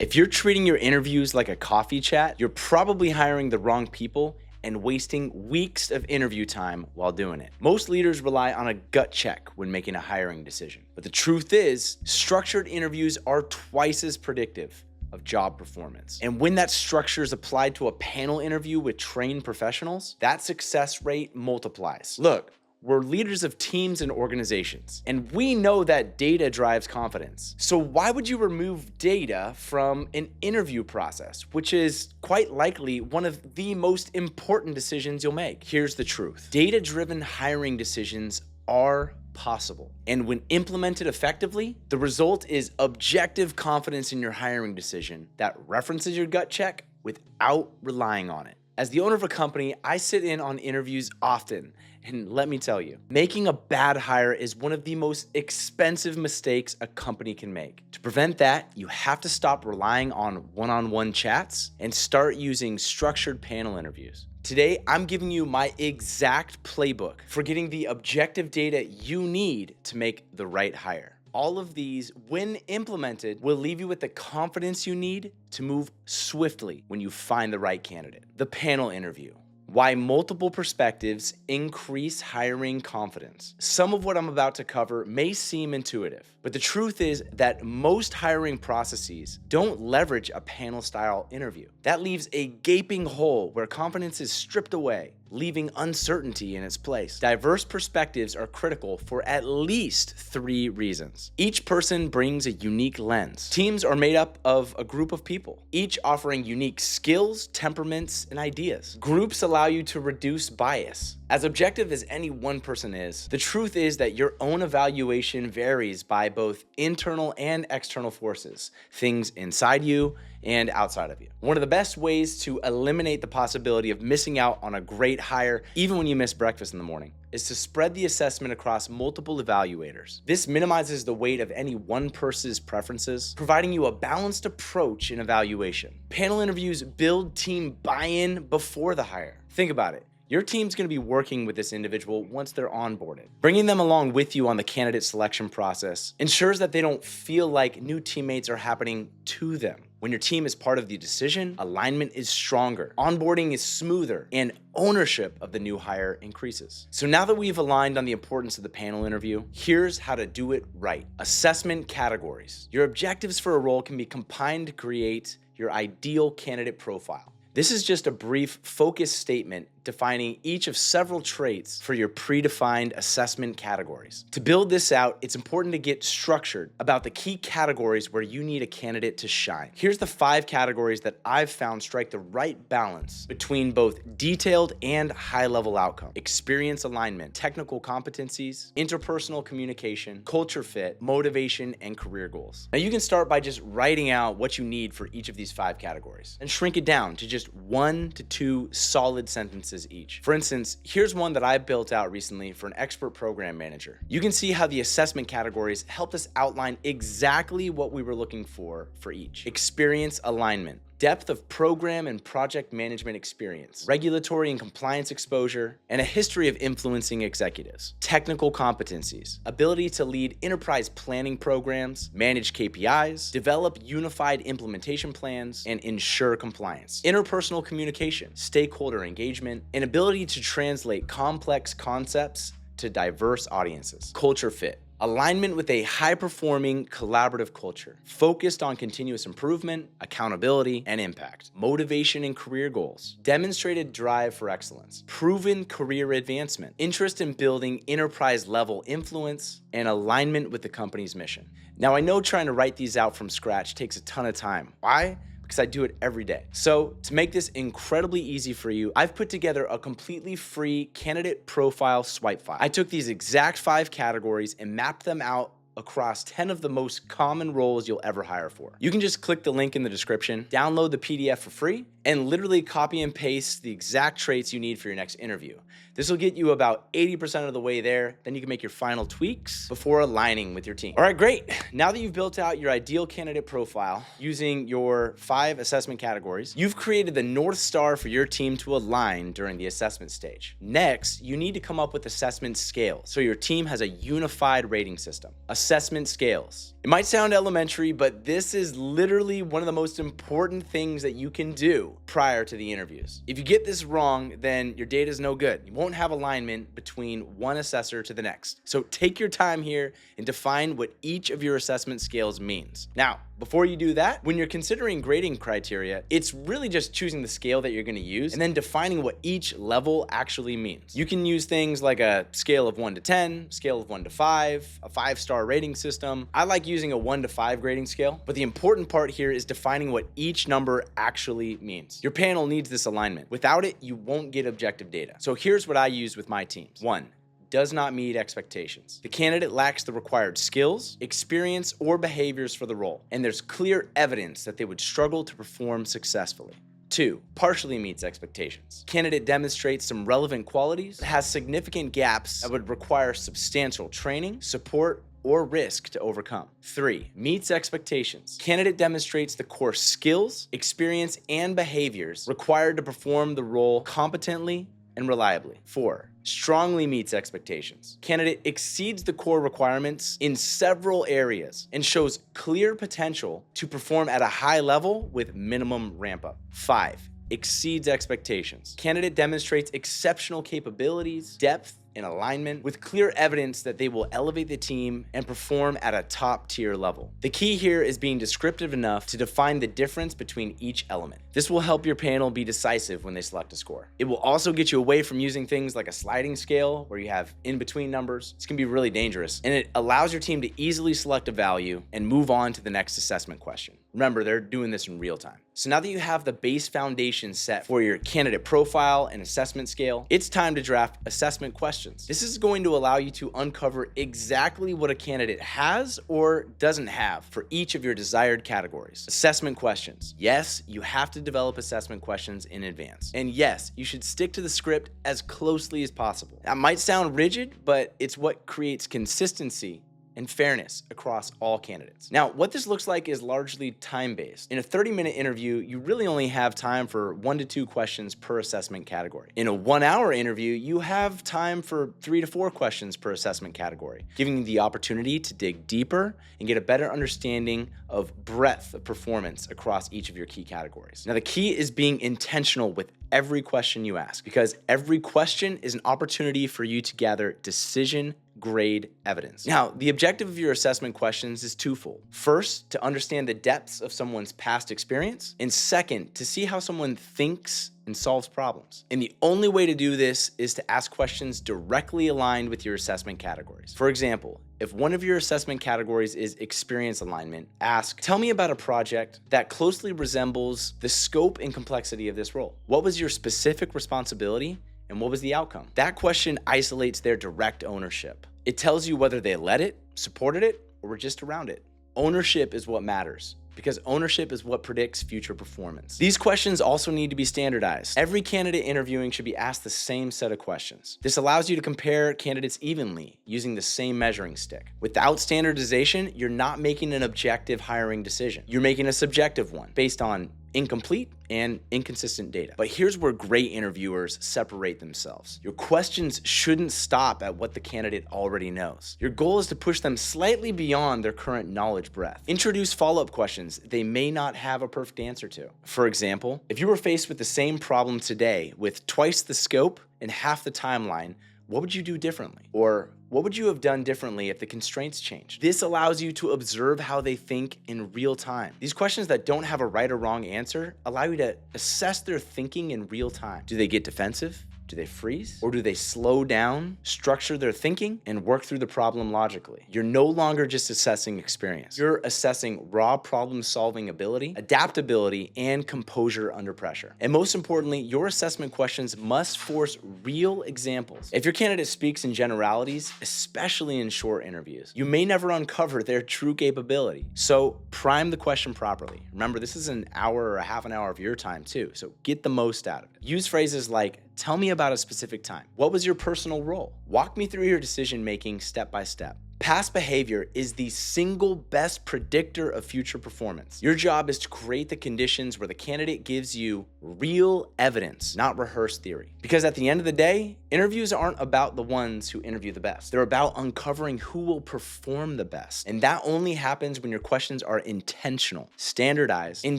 If you're treating your interviews like a coffee chat, you're probably hiring the wrong people and wasting weeks of interview time while doing it. Most leaders rely on a gut check when making a hiring decision. But the truth is, structured interviews are twice as predictive of job performance. And when that structure is applied to a panel interview with trained professionals, that success rate multiplies. Look, we're leaders of teams and organizations, and we know that data drives confidence. So why would you remove data from an interview process, which is quite likely one of the most important decisions you'll make? Here's the truth. Data-driven hiring decisions are possible. And when implemented effectively, the result is objective confidence in your hiring decision that references your gut check without relying on it. As the owner of a company, I sit in on interviews often, and let me tell you, making a bad hire is one of the most expensive mistakes a company can make. To prevent that, you have to stop relying on one-on-one chats and start using structured panel interviews. Today, I'm giving you my exact playbook for getting the objective data you need to make the right hire. All of these, when implemented, will leave you with the confidence you need to move swiftly when you find the right candidate. The panel interview. Why multiple perspectives increase hiring confidence. Some of what I'm about to cover may seem intuitive, but the truth is that most hiring processes don't leverage a panel-style interview. That leaves a gaping hole where confidence is stripped away, leaving uncertainty in its place. Diverse perspectives are critical for at least 3 reasons. Each person brings a unique lens. Teams are made up of a group of people, each offering unique skills, temperaments, and ideas. Groups allow you to reduce bias. As objective as any one person is, the truth is that your own evaluation varies by both internal and external forces, things inside you and outside of you. One of the best ways to eliminate the possibility of missing out on a great hire, even when you miss breakfast in the morning, is to spread the assessment across multiple evaluators. This minimizes the weight of any one person's preferences, providing you a balanced approach in evaluation. Panel interviews build team buy-in before the hire. Think about it. Your team's going to be working with this individual once they're onboarded. Bringing them along with you on the candidate selection process ensures that they don't feel like new teammates are happening to them. When your team is part of the decision, alignment is stronger, onboarding is smoother, and ownership of the new hire increases. So now that we've aligned on the importance of the panel interview, here's how to do it right. Assessment categories. Your objectives for a role can be combined to create your ideal candidate profile. This is just a brief, focused statement defining each of several traits for your predefined assessment categories. To build this out, it's important to get structured about the key categories where you need a candidate to shine. Here's the 5 categories that I've found strike the right balance between both detailed and high-level outcome: experience alignment, technical competencies, interpersonal communication, culture fit, motivation, and career goals. Now you can start by just writing out what you need for each of these 5 categories and shrink it down to just 1 to 2 solid sentences each. For instance, here's one that I built out recently for an expert program manager. You can see how the assessment categories helped us outline exactly what we were looking for each. Experience alignment. Depth of program and project management experience, regulatory and compliance exposure, and a history of influencing executives. Technical competencies, ability to lead enterprise planning programs, manage KPIs, develop unified implementation plans, and ensure compliance. Interpersonal communication, stakeholder engagement, and ability to translate complex concepts to diverse audiences. Culture fit. Alignment with a high-performing, collaborative culture, focused on continuous improvement, accountability, and impact. Motivation and career goals, demonstrated drive for excellence, proven career advancement, interest in building enterprise-level influence, and alignment with the company's mission. Now, I know trying to write these out from scratch takes a ton of time. Why? Because I do it every day. So to make this incredibly easy for you, I've put together a completely free candidate profile swipe file. I took these exact 5 categories and mapped them out across 10 of the most common roles you'll ever hire for. You can just click the link in the description, download the PDF for free, and literally copy and paste the exact traits you need for your next interview. This will get you about 80% of the way there. Then you can make your final tweaks before aligning with your team. All right, great. Now that you've built out your ideal candidate profile using your 5 assessment categories, you've created the North Star for your team to align during the assessment stage. Next, you need to come up with assessment scales so your team has a unified rating system. Assessment scales. It might sound elementary, but this is literally one of the most important things that you can do prior to the interviews. If you get this wrong, then your data is no good. You won't have alignment between one assessor to the next. So take your time here and define what each of your assessment scales means. Now, before you do that, when you're considering grading criteria, it's really just choosing the scale that you're going to use and then defining what each level actually means. You can use things like a scale of 1 to 10, scale of 1 to 5, a 5-star rating system. I like using a 1 to 5 grading scale, but the important part here is defining what each number actually means. Your panel needs this alignment. Without it, you won't get objective data. So here's what I use with my teams. 1. Does not meet expectations. The candidate lacks the required skills, experience, or behaviors for the role, and there's clear evidence that they would struggle to perform successfully. 2. Partially meets expectations. Candidate demonstrates some relevant qualities, but has significant gaps that would require substantial training, support, or risk to overcome. 3. Meets expectations. Candidate demonstrates the core skills, experience, and behaviors required to perform the role competently and reliably. 4. Strongly meets expectations. Candidate exceeds the core requirements in several areas and shows clear potential to perform at a high level with minimum ramp up. 5. Exceeds expectations. Candidate demonstrates exceptional capabilities, depth, and alignment with clear evidence that they will elevate the team and perform at a top tier level. The key here is being descriptive enough to define the difference between each element. This will help your panel be decisive when they select a score. It will also get you away from using things like a sliding scale where you have in-between numbers. This can be really dangerous, and it allows your team to easily select a value and move on to the next assessment question. Remember, they're doing this in real time. So now that you have the base foundation set for your candidate profile and assessment scale, it's time to draft assessment questions. This is going to allow you to uncover exactly what a candidate has or doesn't have for each of your desired categories. Assessment questions. Yes, you have to develop assessment questions in advance. And yes, you should stick to the script as closely as possible. That might sound rigid, but it's what creates consistency and fairness across all candidates. Now, what this looks like is largely time-based. In a 30-minute interview, you really only have time for 1 to 2 questions per assessment category. In a 1-hour interview, you have time for 3 to 4 questions per assessment category, giving you the opportunity to dig deeper and get a better understanding of breadth of performance across each of your key categories. Now, the key is being intentional with every question you ask, because every question is an opportunity for you to gather decision grade evidence. Now, the objective of your assessment questions is twofold. First, to understand the depths of someone's past experience, and second, to see how someone thinks and solves problems. And the only way to do this is to ask questions directly aligned with your assessment categories. For example, if one of your assessment categories is experience alignment, ask, tell me about a project that closely resembles the scope and complexity of this role. What was your specific responsibility? And what was the outcome? That question isolates their direct ownership. It tells you whether they led it, supported it, or were just around it. Ownership is what matters, because ownership is what predicts future performance. These questions also need to be standardized. Every candidate interviewing should be asked the same set of questions. This allows you to compare candidates evenly using the same measuring stick. Without standardization, you're not making an objective hiring decision. You're making a subjective one based on incomplete and inconsistent data. But here's where great interviewers separate themselves. Your questions shouldn't stop at what the candidate already knows. Your goal is to push them slightly beyond their current knowledge breadth. Introduce follow-up questions they may not have a perfect answer to. For example, if you were faced with the same problem today with twice the scope and half the timeline, what would you do differently? Or what would you have done differently if the constraints changed? This allows you to observe how they think in real time. These questions that don't have a right or wrong answer allow you to assess their thinking in real time. Do they get defensive? Do they freeze? Or do they slow down, structure their thinking, and work through the problem logically? You're no longer just assessing experience. You're assessing raw problem-solving ability, adaptability, and composure under pressure. And most importantly, your assessment questions must force real examples. If your candidate speaks in generalities, especially in short interviews, you may never uncover their true capability. So prime the question properly. Remember, this is an hour or a half an hour of your time too, so get the most out of it. Use phrases like, tell me about a specific time. What was your personal role? Walk me through your decision-making step by step. Past behavior is the single best predictor of future performance. Your job is to create the conditions where the candidate gives you real evidence, not rehearsed theory. Because at the end of the day, interviews aren't about the ones who interview the best. They're about uncovering who will perform the best. And that only happens when your questions are intentional, standardized, and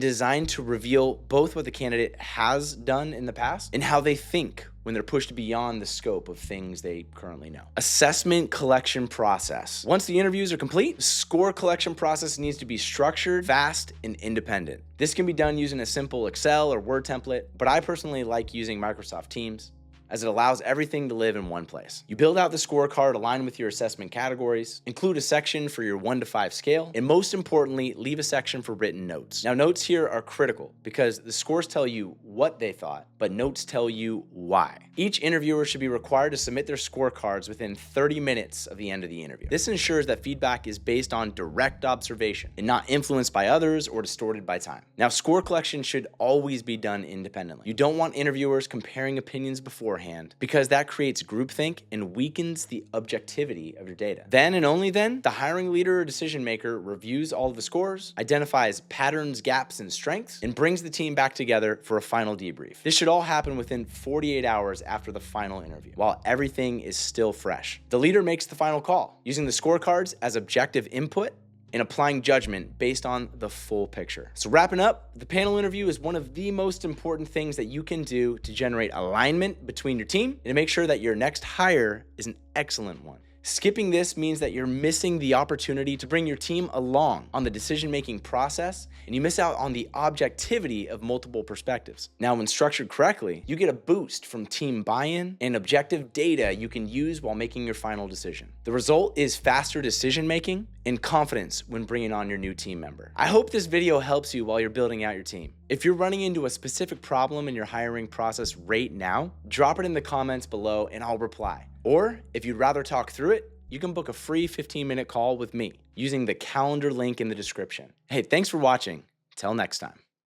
designed to reveal both what the candidate has done in the past and how they think when they're pushed beyond the scope of things they currently know. Assessment collection process. Once the interviews are complete, the score collection process needs to be structured, fast, and independent. This can be done using a simple Excel or Word template, but I personally like using Microsoft Teams, as it allows everything to live in one place. You build out the scorecard aligned with your assessment categories, include a section for your 1 to 5 scale, and most importantly, leave a section for written notes. Now, notes here are critical because the scores tell you what they thought, but notes tell you why. Each interviewer should be required to submit their scorecards within 30 minutes of the end of the interview. This ensures that feedback is based on direct observation and not influenced by others or distorted by time. Now, score collection should always be done independently. You don't want interviewers comparing opinions beforehand because that creates groupthink and weakens the objectivity of your data. Then and only then, the hiring leader or decision maker reviews all of the scores, identifies patterns, gaps, and strengths, and brings the team back together for a final debrief. This should all happen within 48 hours after the final interview, while everything is still fresh. The leader makes the final call, using the scorecards as objective input and applying judgment based on the full picture. So wrapping up, the panel interview is one of the most important things that you can do to generate alignment between your team and to make sure that your next hire is an excellent one. Skipping this means that you're missing the opportunity to bring your team along on the decision-making process, and you miss out on the objectivity of multiple perspectives. Now, when structured correctly, you get a boost from team buy-in and objective data you can use while making your final decision. The result is faster decision-making and confidence when bringing on your new team member. I hope this video helps you while you're building out your team. If you're running into a specific problem in your hiring process right now, drop it in the comments below and I'll reply. Or if you'd rather talk through it, you can book a free 15-minute call with me using the calendar link in the description. Hey, thanks for watching. Till next time.